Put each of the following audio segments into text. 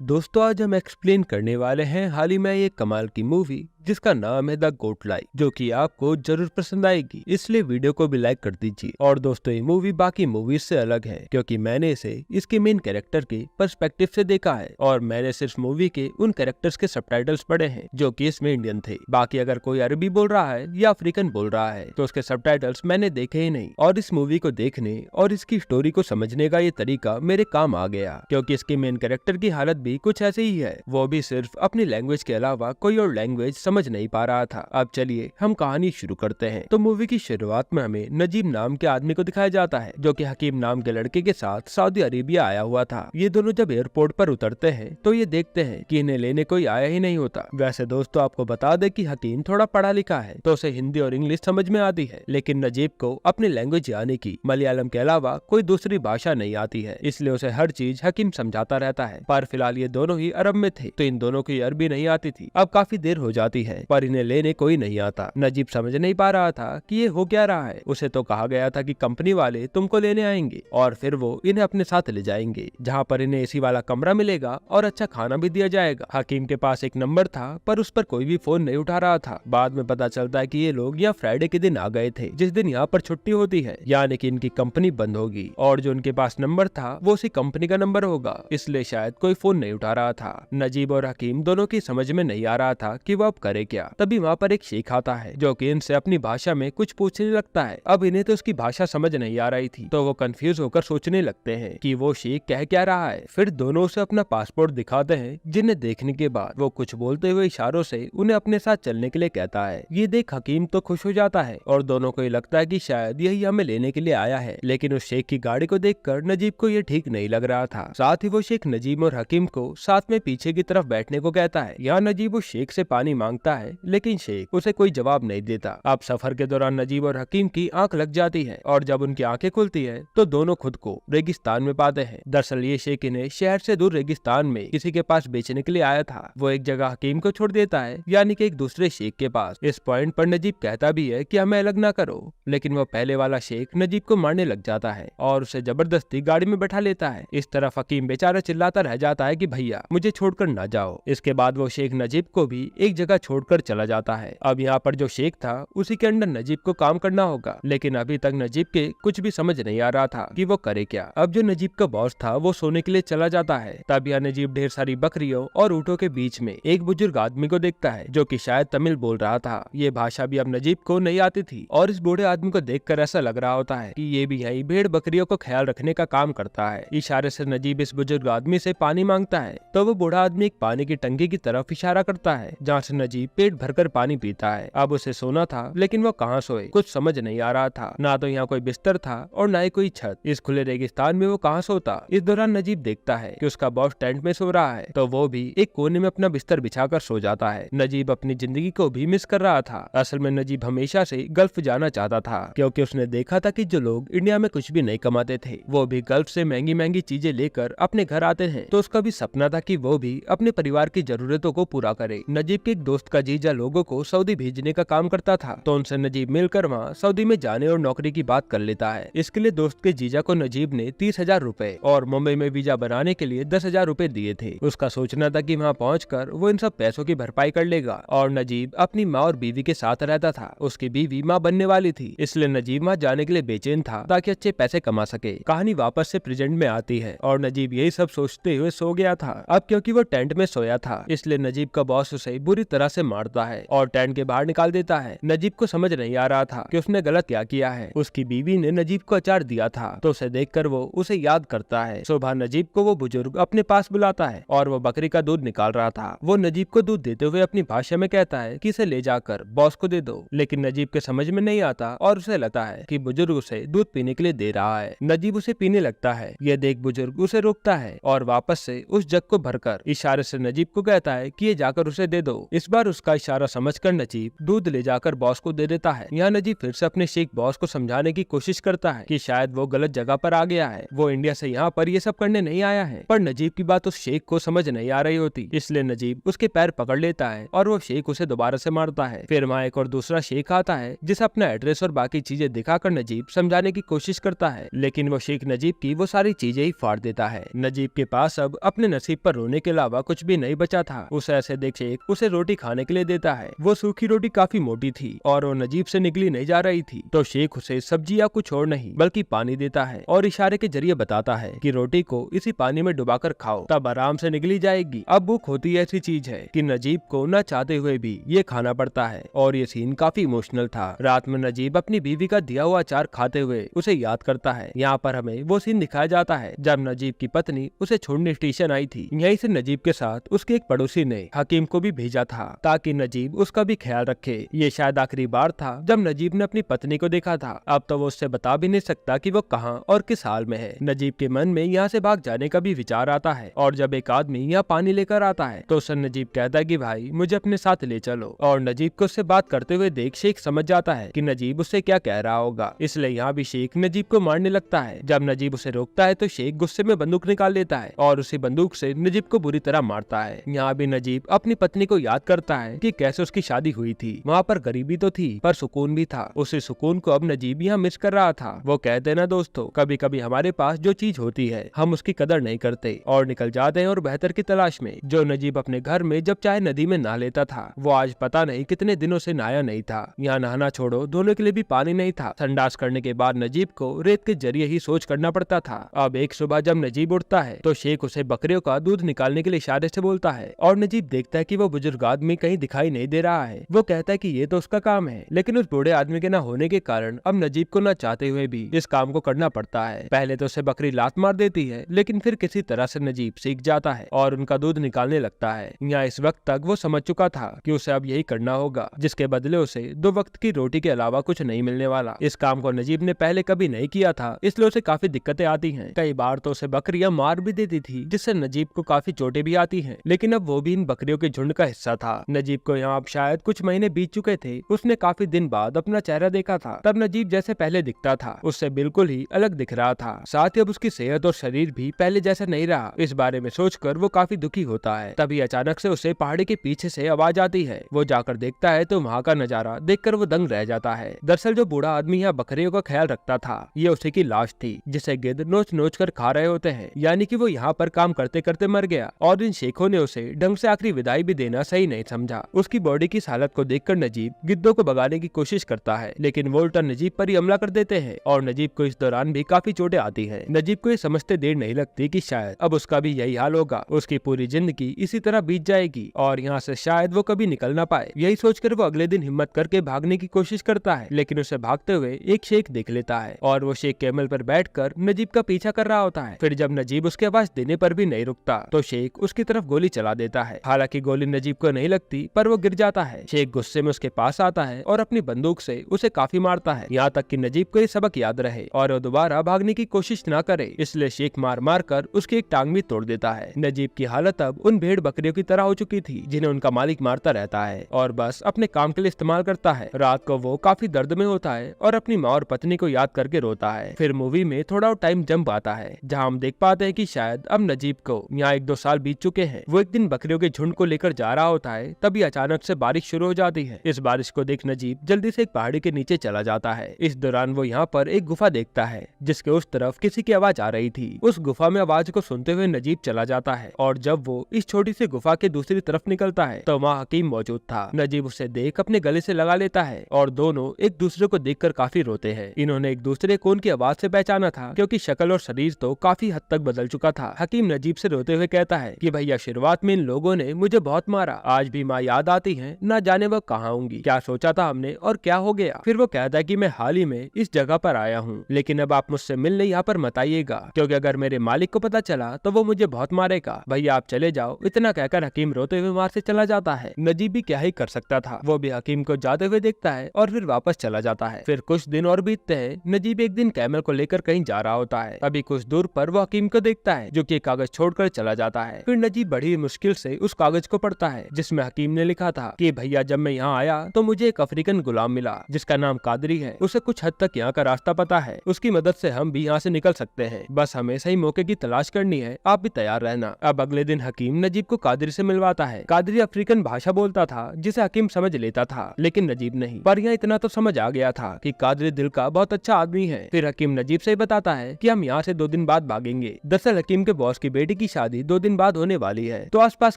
दोस्तों आज हम एक्सप्लेन करने वाले हैं हाल ही में एक कमाल की मूवी जिसका नाम है द गोट लाइफ, जो कि आपको जरूर पसंद आएगी, इसलिए वीडियो को भी लाइक कर दीजिए। और दोस्तों ये मूवी बाकी मूवीज से अलग है क्योंकि मैंने इसे इसके मेन कैरेक्टर के पर्सपेक्टिव से देखा है और मैंने सिर्फ मूवी के उन कैरेक्टर्स के सबटाइटल्स पढ़े हैं जो कि इसमें इंडियन थे। बाकी अगर कोई अरबी बोल रहा है या अफ्रीकन बोल रहा है तो उसके सबटाइटल्स मैंने देखे ही नहीं। और इस मूवी को देखने और इसकी स्टोरी को समझने का ये तरीका मेरे काम आ गया क्योंकि इसके मेन कैरेक्टर की हालत भी कुछ ऐसे ही है। वो भी सिर्फ अपनी लैंग्वेज के अलावा कोई और लैंग्वेज समझ नहीं पा रहा था। अब चलिए हम कहानी शुरू करते हैं। तो मूवी की शुरुआत में हमें नजीब नाम के आदमी को दिखाया जाता है जो कि हकीम नाम के लड़के के साथ सऊदी अरेबिया आया हुआ था। ये दोनों जब एयरपोर्ट पर उतरते हैं तो ये देखते हैं कि इन्हें लेने कोई आया ही नहीं होता। वैसे दोस्तों आपको बता दे कि हकीम थोड़ा पढ़ा लिखा है तो उसे हिंदी और इंग्लिश समझ में आती है, लेकिन नजीब को अपनी लैंग्वेज यानी कि मलयालम के अलावा कोई दूसरी भाषा नहीं आती है, इसलिए उसे हर चीज हकीम समझाता रहता है। पर फिलहाल ये दोनों ही अरब में थे तो इन दोनों की अरबी नहीं आती थी। अब काफी देर हो जाती है पर इन्हें लेने कोई नहीं आता। नजीब समझ नहीं पा रहा था कि ये हो क्या रहा है। उसे तो कहा गया था कि कंपनी वाले तुमको लेने आएंगे और फिर वो इन्हें अपने साथ ले जाएंगे जहाँ पर इन्हें एसी वाला कमरा मिलेगा और अच्छा खाना भी दिया जाएगा। हकीम के पास एक नंबर था पर उस पर कोई भी फोन नहीं उठा रहा था। बाद में पता चलता है कि ये लोग यहाँ फ्राइडे के दिन आ गए थे जिस दिन यहाँ पर छुट्टी होती है, यानी कि इनकी कंपनी बंद होगी और जो उनके पास नंबर था वो उसी कंपनी का नंबर होगा, इसलिए शायद कोई फोन नहीं उठा रहा था। नजीब और हकीम दोनों की समझ में नहीं आ रहा था कि वो अब करे क्या। तभी वहाँ पर एक शेख आता है जो कि इनसे अपनी भाषा में कुछ पूछने लगता है। अब इन्हें तो उसकी भाषा समझ नहीं आ रही थी तो वो कंफ्यूज होकर सोचने लगते हैं कि वो शेख कह क्या रहा है। फिर दोनों उसे अपना पासपोर्ट दिखाते हैं, जिन्हें देखने के बाद वो कुछ बोलते हुए इशारों से उन्हें अपने साथ चलने के लिए कहता है। ये देख हकीम तो खुश हो जाता है और दोनों को ये लगता है कि शायद यही हमें लेने के लिए आया है, लेकिन उस शेख की गाड़ी को देखकर नजीब को ये ठीक नहीं लग रहा था। साथ ही वो शेख नजीब और हकीम को साथ में पीछे की तरफ बैठने को कहता है। यहाँ नजीब उस शेख से पानी मांगता है लेकिन शेख उसे कोई जवाब नहीं देता। अब सफर के दौरान नजीब और हकीम की आंख लग जाती है और जब उनकी आंखें खुलती है तो दोनों खुद को रेगिस्तान में पाते हैं। दरअसल ये शेख इन्हें शहर से दूर रेगिस्तान में किसी के पास बेचने के लिए आया था। वो एक जगह हकीम को छोड़ देता है, यानी कि एक दूसरे शेख के पास। इस पॉइंट पर नजीब कहता भी है कि हमें अलग ना करो, लेकिन वो पहले वाला शेख नजीब को मारने लग जाता है और उसे जबरदस्ती गाड़ी में बैठा लेता है। इस तरफ हकीम बेचारा चिल्लाता रह जाता है कि भैया मुझे छोड़कर ना जाओ। इसके बाद वो शेख नजीब को भी एक जगह छोड़कर चला जाता है। अब यहाँ पर जो शेख था उसी के अंडर नजीब को काम करना होगा, लेकिन अभी तक नजीब के कुछ भी समझ नहीं आ रहा था कि वो करे क्या। अब जो नजीब का बॉस था वो सोने के लिए चला जाता है। तब यह नजीब ढेर सारी बकरियों और ऊँटों के बीच में एक बुजुर्ग आदमी को देखता है जो कि शायद तमिल बोल रहा था। ये भाषा भी अब नजीब को नहीं आती थी और इस बूढ़े आदमी को देखकर ऐसा लग रहा होता है कि ये भी यही भेड़ बकरियों को ख्याल रखने का काम करता है। इशारे से नजीब इस बुजुर्ग आदमी से पानी मांगता है तो वो बूढ़ा आदमी एक पानी की टंकी की तरफ इशारा करता है जहाँ से नजीब पेट भरकर पानी पीता है। अब उसे सोना था लेकिन वो कहाँ सोए कुछ समझ नहीं आ रहा था। ना तो यहाँ कोई बिस्तर था और ना ही कोई छत। इस खुले रेगिस्तान में वो कहाँ सोता। इस दौरान नजीब देखता है कि उसका बॉस टेंट में सो रहा है तो वो भी एक कोने में अपना बिस्तर बिछाकर सो जाता है। नजीब अपनी जिंदगी को भी मिस कर रहा था। असल में नजीब हमेशा से गल्फ जाना चाहता था क्योंकि उसने देखा था कि जो लोग इंडिया में कुछ भी नहीं कमाते थे वो भी गल्फ से महंगी महंगी चीजें लेकर अपने घर आते हैं। तो उसका भी सपना था कि वो भी अपने परिवार की जरूरतों को पूरा करे। नजीब के एक दोस्त का जीजा लोगों को सऊदी भेजने का काम करता था तो उनसे नजीब मिलकर वहाँ सऊदी में जाने और नौकरी की बात कर लेता है। इसके लिए दोस्त के जीजा को नजीब ने 30,000 रूपए और मुंबई में वीजा बनाने के लिए 10,000 रूपए दिए थे। उसका सोचना था कि वहाँ पहुंचकर वो इन सब पैसों की भरपाई कर लेगा। और नजीब अपनी माँ और बीवी के साथ रहता था। उसकी बीवी माँ बनने वाली थी, इसलिए नजीब वहाँ जाने के लिए बेचैन था ताकि अच्छे पैसे कमा सके। कहानी वापस से प्रेजेंट में आती है और नजीब यही सब सोचते हुए सो गया था। अब क्योंकि वो टेंट में सोया था इसलिए नजीब का बॉस उसे बुरी तरह से मारता है और टेंट के बाहर निकाल देता है। नजीब को समझ नहीं आ रहा था कि उसने गलत क्या किया है। उसकी बीवी ने नजीब को अचार दिया था तो उसे देखकर वो उसे याद करता है। सुबह नजीब को वो बुजुर्ग अपने पास बुलाता है और वो बकरी का दूध निकाल रहा था। वो नजीब को दूध देते हुए अपनी भाषा में कहता है कि इसे ले जाकर बॉस को दे दो, लेकिन नजीब के समझ में नहीं आता और उसे लगता है कि बुजुर्ग उसे दूध पीने के लिए दे रहा है। नजीब उसे पीने लगता है। यह देख बुजुर्ग उसे रोकता है और वापस से उस जग को भरकर इशारे से नजीब को कहता है कि ये जाकर उसे दे दो। इस बार पर उसका इशारा समझकर नजीब दूध ले जाकर बॉस को दे देता है। यहाँ नजीब फिर से अपने शेख बॉस को समझाने की कोशिश करता है कि शायद वो गलत जगह पर आ गया है, वो इंडिया से यहाँ पर ये सब करने नहीं आया है। पर नजीब की बात उस शेख को समझ नहीं आ रही होती, इसलिए नजीब उसके पैर पकड़ लेता है और वो शेख उसे दोबारा से मारता है। फिर वहाँ एक और दूसरा शेख आता है जिसे अपना एड्रेस और बाकी चीजें दिखाकर नजीब समझाने की कोशिश करता है, लेकिन वो शेख नजीब की वो सारी चीजें ही फाड़ देता है। नजीब के पास अब अपने नसीब पर रोने के अलावा कुछ भी नहीं बचा था। उसे ऐसे देख शेख उसे रोटी खाने के लिए देता है। वो सूखी रोटी काफी मोटी थी और वो नजीब से निकली नहीं जा रही थी, तो शेख उसे सब्जी या कुछ और नहीं बल्कि पानी देता है और इशारे के जरिए बताता है कि रोटी को इसी पानी में डुबाकर खाओ, तब आराम से निकली जाएगी। अब भूख होती ऐसी चीज है कि नजीब को न चाहते हुए भी ये खाना पड़ता है और ये सीन काफी इमोशनल था। रात में नजीब अपनी बीवी का दिया हुआ अचार खाते हुए उसे याद करता है। यहाँ पर हमें वो सीन दिखाया जाता है जब नजीब की पत्नी उसे छोड़ने स्टेशन आई थी। यहीं से नजीब के साथ उसके एक पड़ोसी ने हकीम को भी भेजा था ताकि नजीब उसका भी ख्याल रखे। ये शायद आखिरी बार था जब नजीब ने अपनी पत्नी को देखा था। अब तो वो उससे बता भी नहीं सकता कि वो कहाँ और किस हाल में है। नजीब के मन में यहाँ से भाग जाने का भी विचार आता है और जब एक आदमी यहाँ पानी लेकर आता है तो उससे नजीब कहता है कि भाई मुझे अपने साथ ले चलो, और नजीब को उससे बात करते हुए देख शेख समझ जाता है कि नजीब उससे क्या कह रहा होगा, इसलिए यहाँ भी शेख नजीब को मारने लगता है। जब नजीब उसे रोकता है तो शेख गुस्से में बंदूक निकाल लेता है और उसी बंदूक से नजीब को बुरी तरह मारता है। यहाँ भी नजीब अपनी पत्नी को याद करता है कि कैसे उसकी शादी हुई थी। वहाँ पर गरीबी तो थी पर सुकून भी था। उसी सुकून को अब नजीब यहाँ मिस कर रहा था। वो कहते हैं ना दोस्तों, कभी कभी हमारे पास जो चीज होती है हम उसकी कदर नहीं करते और निकल जाते हैं और बेहतर की तलाश में। जो नजीब अपने घर में जब चाहे नदी में नहा लेता था, वो आज पता नहीं कितने दिनों से नहाया नहीं था। यहाँ नहाना छोड़ो, धोने के लिए भी पानी नहीं था। संडास करने के बाद नजीब को रेत के जरिए ही सोच करना पड़ता था। अब एक सुबह जब नजीब उठता है तो शेख उसे बकरियों का दूध निकालने के लिए इशारे से बोलता है और नजीब देखता है कि वो बुजुर्ग आदमी कहीं दिखाई नहीं दे रहा है। वो कहता है कि ये तो उसका काम है, लेकिन उस बूढ़े आदमी के न होने के कारण अब नजीब को न चाहते हुए भी इस काम को करना पड़ता है। पहले तो उसे बकरी लात मार देती है, लेकिन फिर किसी तरह से नजीब सीख जाता है और उनका दूध निकालने लगता है। यहाँ इस वक्त तक वो समझ चुका था कि उसे अब यही करना होगा, जिसके बदले उसे 2 वक्त की रोटी के अलावा कुछ नहीं मिलने वाला। इस काम को नजीब ने पहले कभी नहीं किया था, इसलिए उसे काफी दिक्कतें आती हैं। कई बार तो उसे बकरियां मार भी देती थी, जिससे नजीब को काफी चोटें भी आती हैं, लेकिन अब वो भी इन बकरियों के झुंड का हिस्सा था। नजीब को यहाँ अब शायद कुछ महीने बीत चुके थे। उसने काफी दिन बाद अपना चेहरा देखा था। तब नजीब जैसे पहले दिखता था उससे बिल्कुल ही अलग दिख रहा था। साथ ही अब उसकी सेहत और शरीर भी पहले जैसा नहीं रहा। इस बारे में सोचकर वो काफी दुखी होता है। तभी अचानक से उसे पहाड़ी के पीछे से आवाज आती है। वो जाकर देखता है तो वहाँ का नजारा देखकर वो दंग रह जाता है। दरअसल जो बूढ़ा आदमी यहाँ बकरियों का ख्याल रखता था, ये उसी की लाश थी, जिसे गिद्ध नोच नोच कर खा रहे होते हैं। यानी कि वो यहाँ पर काम करते करते मर गया और इन शेखों ने उसे ढंग से आखिरी विदाई भी देना सही नहीं समझा। उसकी बॉडी की हालत को देखकर नजीब गिद्धों को भगाने की कोशिश करता है, लेकिन वो उल्टा नजीब पर ही हमला कर देते हैं और नजीब को इस दौरान भी काफी चोटें आती हैं। नजीब को ये समझते देर नहीं लगती कि शायद अब उसका भी यही हाल होगा। उसकी पूरी जिंदगी इसी तरह बीत जाएगी और यहाँ से शायद वो कभी निकल ना पाए। यही सोचकर वो अगले दिन हिम्मत करके भागने की कोशिश करता है, लेकिन उसे भागते हुए एक शेख देख लेता है और वो शेख कैमल पर बैठकर नजीब का पीछा कर रहा होता है। फिर जब नजीब उसकी आवाज देने पर भी नहीं रुकता तो शेख उसकी तरफ गोली चला देता है। हालांकि गोली नजीब को नहीं लगती, पर वो गिर जाता है। शेख गुस्से में उसके पास आता है और अपनी बंदूक से उसे काफी मारता है, यहाँ तक कि नजीब को ये सबक याद रहे और वो दोबारा भागने की कोशिश न करे। इसलिए शेख मार मार कर उसकी एक टांग भी तोड़ देता है। नजीब की हालत अब उन भेड़ बकरियों की तरह हो चुकी थी जिन्हें उनका मालिक मारता रहता है और बस अपने काम के लिए इस्तेमाल करता है। रात को वो काफी दर्द में होता है और अपनी माँ और पत्नी को याद करके रोता है। फिर मूवी में थोड़ा टाइम जंप आता है जहाँ हम देख पाते हैं कि शायद अब नजीब को यहाँ 1-2 साल बीत चुके हैं। वो एक दिन बकरियों के झुंड को लेकर जा रहा होता है, तभी अचानक से बारिश शुरू हो जाती है। इस बारिश को देख नजीब जल्दी से एक पहाड़ी के नीचे चला जाता है। इस दौरान वो यहाँ पर एक गुफा देखता है जिसके उस तरफ किसी की आवाज आ रही थी। उस गुफा में आवाज को सुनते हुए नजीब चला जाता है और जब वो इस छोटी सी गुफा के दूसरी तरफ निकलता है तो वहाँ हकीम मौजूद था। नजीब उसे देख अपने गले से लगा लेता है और दोनों एक दूसरे को देखकर काफी रोते हैं। इन्होंने एक दूसरे को उनकी आवाज से पहचाना था, क्योंकि शक्ल और शरीर तो काफी हद तक बदल चुका था। हकीम नजीब से रोते हुए कहता है कि भैया, शुरुआत में इन लोगों ने मुझे बहुत मारा, आज भी माँ याद आती है, ना जाने वो कहाँ होंगी। क्या सोचा था हमने और क्या हो गया। फिर वो कहता है कि मैं हाल ही में इस जगह पर आया हूँ, लेकिन अब आप मुझसे मिलने यहाँ पर मत आइएगा, क्योंकि अगर मेरे मालिक को पता चला तो वो मुझे बहुत मारेगा। भैया आप चले जाओ। इतना कहकर हकीम रोते हुए वहाँ से चला जाता है। नजीब भी क्या ही कर सकता था, वो भी हकीम को जाते हुए देखता है और फिर वापस चला जाता है। फिर कुछ दिन और बीतते हैं। नजीब एक दिन कैमल को लेकर कहीं जा रहा होता है। अभी कुछ दूर पर वो हकीम को देखता है जो कि कागज छोड़कर चला जाता है। फिर नजीब बड़ी मुश्किल से उस कागज को पढ़ता है जिसमें हकीम ने लिखा था कि भैया जब मैं यहाँ आया तो मुझे एक अफ्रीकन गुलाम मिला जिसका नाम कादरी है। उसे कुछ हद तक यहाँ का रास्ता पता है, उसकी मदद से हम भी यहाँ से निकल सकते हैं, बस हमें सही मौके की तलाश करनी है, आप भी तैयार रहना। अब अगले दिन हकीम नजीब को कादरी से मिलवाता है। कादरी अफ्रीकन भाषा बोलता था जिसे हकीम समझ लेता था, लेकिन नजीब नहीं। पर यहाँ इतना तो समझ आ गया था कि कादरी दिल का बहुत अच्छा आदमी है। फिर हकीम नजीब से बताता है कि हम यहाँ से 2 दिन बाद भागेंगे। दरअसल हकीम के बॉस की बेटी की शादी 2 दिन बाद होने वाली है, तो आसपास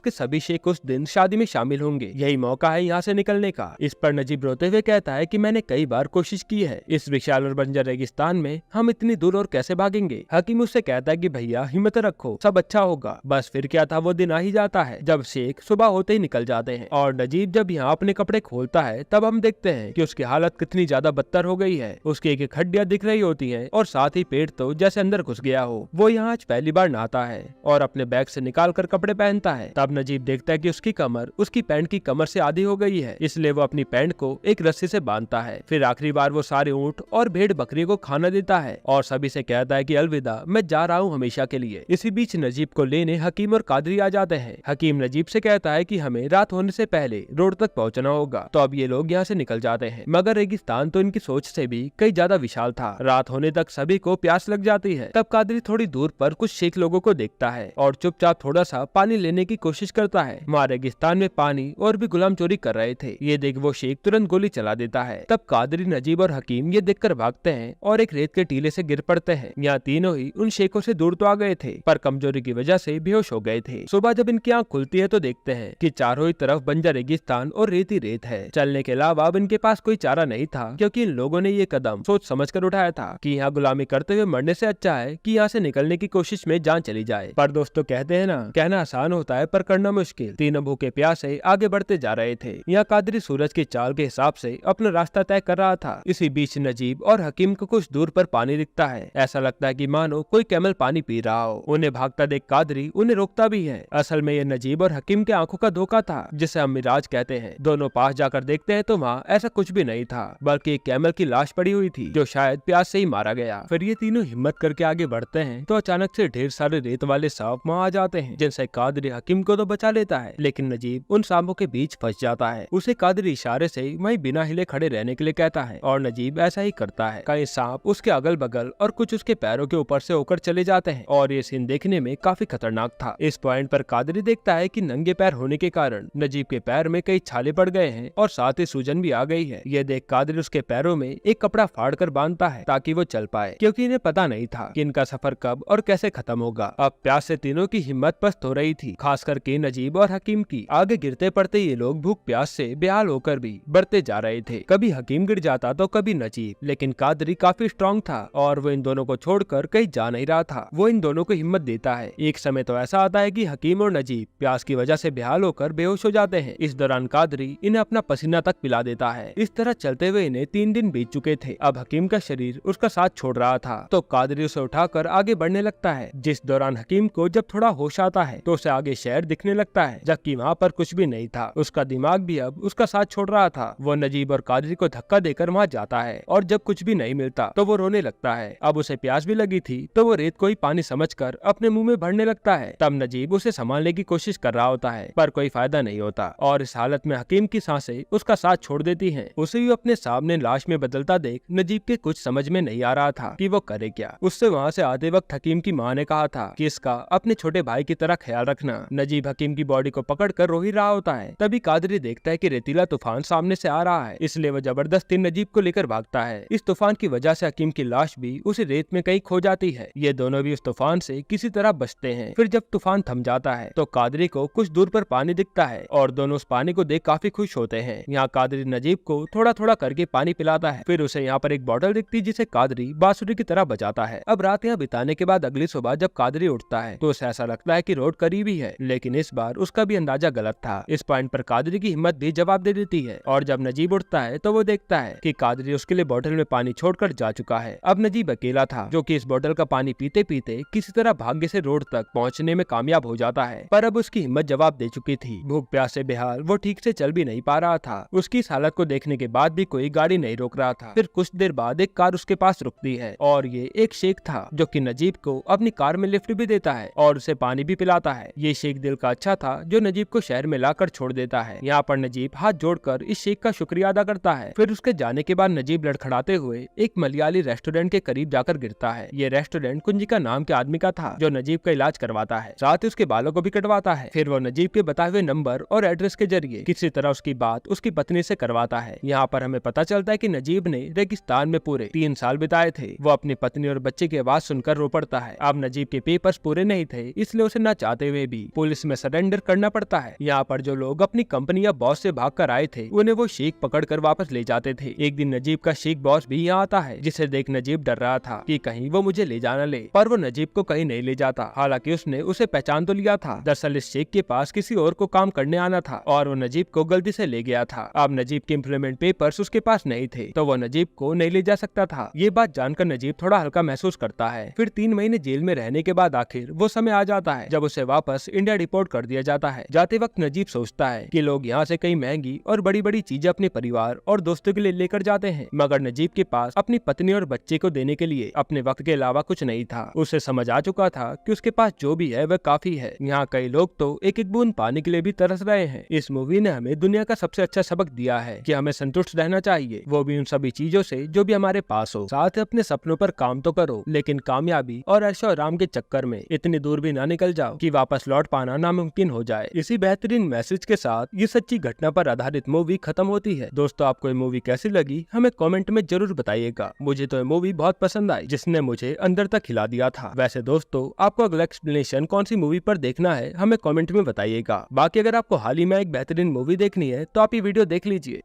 के सभी शेख उस दिन शादी में शामिल होंगे, यही मौका है यहाँ से निकलने का। इस पर नजीब रोते हुए कहता है कि मैंने कई बार कोशिश की है, इस विशाल और बंजर रेगिस्तान में हम इतनी दूर और कैसे भागेंगे। हकीम उससे कहता है कि भैया हिम्मत रखो, सब अच्छा होगा। बस फिर क्या था, वो दिन आ ही जाता है जब शेख सुबह होते ही निकल जाते हैं और नजीब जब यहाँ अपने कपड़े खोलता है तब हम देखते हैं कि उसकी हालत कितनी ज्यादा बदतर हो गई है। उसकी एक हड्डियां दिख रही होती हैं और साथ ही पेट तो जैसे अंदर घुस गया हो। वो यहाँ आज पहली बार नहाता है और अपने बैग से निकाल कर कपड़े पहनता है। तब नजीब देखता है कि उसकी कमर उसकी पैंट की कमर से आधी हो गई है, इसलिए वो अपनी पैंट को एक रस्सी से बांधता है। फिर आखिरी बार वो सारे ऊंट और भेड़ बकरी को खाना देता है और सभी से कहता है कि अलविदा, मैं जा रहा हूँ हमेशा के लिए। इसी बीच नजीब को लेने हकीम और कादरी आ जाते हैं। हकीम नजीब से कहता है कि हमें रात होने से पहले रोड तक पहुँचना होगा, तो अब ये लोग यहाँ से निकल जाते हैं। मगर रेगिस्तान तो इनकी सोच से भी कई ज्यादा विशाल था। रात होने तक सभी को प्यास लग जाती है। तब कादरी थोड़ी दूर पर कुछ शेख लोगों को देखता है और चुपचाप थोड़ा सा पानी लेने की कोशिश करता है। वहाँ रेगिस्तान में पानी और भी गुलाम चोरी कर रहे थे। ये देख वो शेख तुरंत गोली चला देता है। तब कादरी, नजीब और हकीम ये देखकर भागते हैं और एक रेत के टीले से गिर पड़ते हैं। यहाँ तीनों ही उन शेखों से दूर तो आ गए थे, पर कमजोरी की वजह से बेहोश हो गए थे। सुबह जब इनकी आंख खुलती है तो देखते हैं कि चारों ही तरफ बंजर रेगिस्तान और रेत ही रेत है। चलने के अलावा अब इनके पास कोई चारा नहीं था, क्योंकि इन लोगों ने ये कदम सोच समझकर उठाया था कि यहाँ गुलामी करते हुए मरने से अच्छा है कि यहाँ से निकलने की कोशिश में जान चली जाए। पर दोस्तों कहते हैं ना, कहना आसान होता है पर करना मुश्किल। तीनों भूखे प्यासे आगे बढ़ते जा रहे थे। यहाँ कादरी सूरज की चाल के हिसाब से अपना रास्ता तय कर रहा था। इसी बीच नजीब और हकीम को कुछ दूर पर पानी दिखता है। ऐसा लगता है कि मानो कोई कैमल पानी पी रहा हो। उन्हें भागता देख कादरी उन्हें रोकता भी है। असल में ये नजीब और हकीम के आंखों का धोखा था, जिसे हम मिराज कहते हैं। दोनों पास जाकर देखते हैं तो वहाँ ऐसा कुछ भी नहीं था, बल्कि एक कैमल की लाश पड़ी हुई थी जो शायद प्यास से ही मारा गया। फिर ये तीनों हिम्मत करके आगे बढ़ते हैं तो अचानक से ढेर सारे रेत वाले सांप वहाँ आ जाते हैं, जिनसे कादरी हकीम को तो बचा लेता है, लेकिन नजीब उन सांपों के बीच फंस जाता है। उसे कादरी इशारे से वहीं बिना हिले खड़े रहने के लिए कहता है और नजीब ऐसा ही करता है। कई सांप उसके अगल बगल और कुछ उसके पैरों के ऊपर से होकर चले जाते हैं और ये सीन देखने में काफी खतरनाक था। इस पॉइंट पर कादरी देखता है कि नंगे पैर होने के कारण नजीब के पैर में कई छाले पड़ गए हैं और साथ ही सूजन भी आ गई है। ये देख कादरी उसके पैरों में एक कपड़ा फाड़ कर बांधता है ताकि वो चल पाए, क्योंकि इन्हें पता नहीं था कि इनका सफर कब और कैसे खत्म होगा। अब प्यास से तीनों की हिम्मत पस्त हो रही थी, खास करके नजीब और हकीम की। आगे गिरते पड़ते ये लोग भूख प्यास से बेहाल होकर भी बढ़ते जा रहे थे। कभी हकीम गिर जाता तो कभी नजीब, लेकिन कादरी काफी स्ट्रॉन्ग था और वो इन दोनों को छोड़कर कहीं जा नहीं रहा था। वो इन दोनों को हिम्मत देता है। एक समय तो ऐसा आता है कि हकीम और नजीब प्यास की वजह से बेहाल होकर बेहोश हो जाते हैं। इस दौरान कादरी इन्हें अपना पसीना तक पिला देता है। इस तरह चलते हुए इन्हें 3 दिन बीत चुके थे। अब हकीम का शरीर उसका साथ छोड़ रहा था, तो कादरी उसे उठाकर आगे बढ़ने लगता है। जिस दौरान हकीम को जब थोड़ा होश आता है तो उसे आगे शहर दिखने लगता है, जबकि वहाँ पर कुछ भी नहीं था। उसका दिमाग भी अब उसका साथ छोड़ रहा था। वो नजीब और कादरी को धक्का देकर वहाँ जाता है और जब कुछ भी नहीं मिलता तो वो रोने लगता है। अब उसे प्यास भी लगी थी तो वो रेत को ही पानी समझकर अपने मुंह में भरने लगता है। तब नजीब उसे संभालने की कोशिश कर रहा होता है, पर कोई फायदा नहीं होता और इस हालत में हकीम की सांसें उसका साथ छोड़ देती हैं। उसे भी अपने सामने लाश में बदलता देख नजीब के कुछ समझ में नहीं आ रहा था कि वो करे क्या। उससे वहाँ से आते वक्त हकीम की माँ ने कहा था कि इसका अपने छोटे भाई की तरह ख्याल रखना। नजीब हकीम की बॉडी को पकड़कर रो ही रहा होता है। तभी कादरी देखता है कि रेतीला तूफान सामने से आ रहा है, इसलिए वो जबरदस्ती नजीब को लेकर भागता है। इस तूफान की वजह से हकीम की लाश भी उसी रेत में कहीं खो जाती है। ये दोनों भी उस तूफान से किसी तरह बचते हैं। फिर जब तूफान थम जाता है तो कादरी को कुछ दूर पर पानी दिखता है और दोनों उस पानी को देख काफी खुश होते हैं। यहाँ कादरी नजीब को थोड़ा थोड़ा करके पानी पिलाता है। फिर उसे यहाँ पर एक बोतल दिखती है जिसे कादरी बांसुरी की तरह बजाता है। अब रात यहाँ बिताने के बाद अगली सुबह जब कादरी उठता है तो उसे ऐसा लगता है कि रोड करीब ही है, लेकिन इस बार उसका भी अंदाजा गलत था। इस पॉइंट पर कादरी की हिम्मत भी जवाब दे देती है और जब नजीब उठता है तो वो देखता है कि कादरी उसके लिए बोतल में पानी छोड़कर जा चुका है। अब नजीब अकेला था जो कि इस बोतल का पानी पीते पीते किसी तरह भाग्य से रोड तक पहुंचने में कामयाब हो जाता है, पर अब उसकी हिम्मत जवाब दे चुकी थी। भूख प्यास से बेहाल वो ठीक से चल भी नहीं पा रहा था। उसकी इस हालत को देखने के बाद भी कोई गाड़ी नहीं रोक रहा था। फिर कुछ देर बाद एक कार उसके पास रुकती है और ये एक शेख था जो कि नजीब को अपनी कार में लिफ्ट भी देता है और उसे पानी भी पिलाता है। ये शेख दिल का अच्छा था जो नजीब को शहर में लाकर छोड़ देता है। यहाँ पर नजीब हाथ जोड़कर इस शेख का शुक्रिया अदा करता है। फिर उसके जाने के बाद नजीब लड़खड़ाते हुए एक मलयाली रेस्टोरेंट के करीब जाकर गिरता है। ये रेस्टोरेंट कुंजिका नाम के आदमी का था जो नजीब का इलाज करवाता है, साथ ही उसके बालों को भी कटवाता है। फिर वो नजीब के बताए हुए नंबर और एड्रेस के जरिए किसी तरह उसकी बात उसकी पत्नी से करवाता है। यहाँ पर हमें पता चलता है कि नजीब ने रेगिस्तान में पूरे 3 साल बिताए थे। वो अपनी पत्नी और बच्चे की आवाज सुनकर रो पड़ता है। अब नजीब के पेपर्स पूरे नहीं थे, इसलिए उसे न चाहते हुए भी पुलिस में सरेंडर करना पड़ता है। यहाँ पर जो लोग अपनी कंपनी या बॉस से भाग कर आए थे उन्हें वो शेख पकड़ कर वापस ले जाते थे। एक दिन नजीब का शेख बॉस भी यहाँ आता है, जिसे देख नजीब डर रहा था कि कहीं वो मुझे ले जाना ले, पर वो नजीब को कहीं नहीं ले जाता। हालांकि उसने उसे पहचान तो लिया था। दरअसल इस शेख के पास किसी और को काम करने आना था और वो नजीब को गलती से ले गया था। अब नजीब के एम्प्लॉयमेंट पेपर्स उसके पास नहीं थे, तो वो नजीब को नहीं ले जा सकता था। ये बात जानकर नजीब थोड़ा हल्का महसूस करता है। फिर 3 महीने जेल में रहने के बाद आखिर वो समय आ जाता है जब उसे वापस इंडिया डिपोर्ट कर दिया जाता है। जाते वक्त नजीब सोचता है कि लोग यहाँ से कई महंगी और बड़ी बड़ी चीजें अपने परिवार और दोस्तों के लिए लेकर जाते हैं, मगर नजीब के पास अपनी पत्नी और बच्चे को देने के लिए अपने वक्त के अलावा कुछ नहीं था। उसे समझ आ चुका था कि उसके पास जो भी है वह काफी है। यहाँ कई लोग तो एक एक बूंद पानी के लिए भी तरस रहे हैं। इस मूवी ने हमें दुनिया का सबसे अच्छा सबक दिया है कि हमें संतुष्ट रहना चाहिए, वो भी उन सभी चीजों से जो भी हमारे पास हो। साथ ही अपने सपनों पर काम तो करो, लेकिन कामयाबी और ऐशो आराम के चक्कर में इतनी दूर भी ना निकल जाओ कि वापस लौट पाना नामुमकिन हो जाए। इसी बेहतरीन मैसेज के साथ ये सच्ची घटना पर आधारित मूवी खत्म होती है। दोस्तों, आपको ये मूवी कैसी लगी हमें कमेंट में जरूर बताइएगा। मुझे तो ये मूवी बहुत पसंद आई, जिसने मुझे अंदर तक हिला दिया था। वैसे दोस्तों, आपको अगला एक्सप्लेनेशन कौन सी मूवी पर देखना है हमें कमेंट में बताइएगा। बाकी अगर आपको हाल ही में एक बेहतरीन मूवी देखनी है तो आप ये वीडियो देख लीजिए।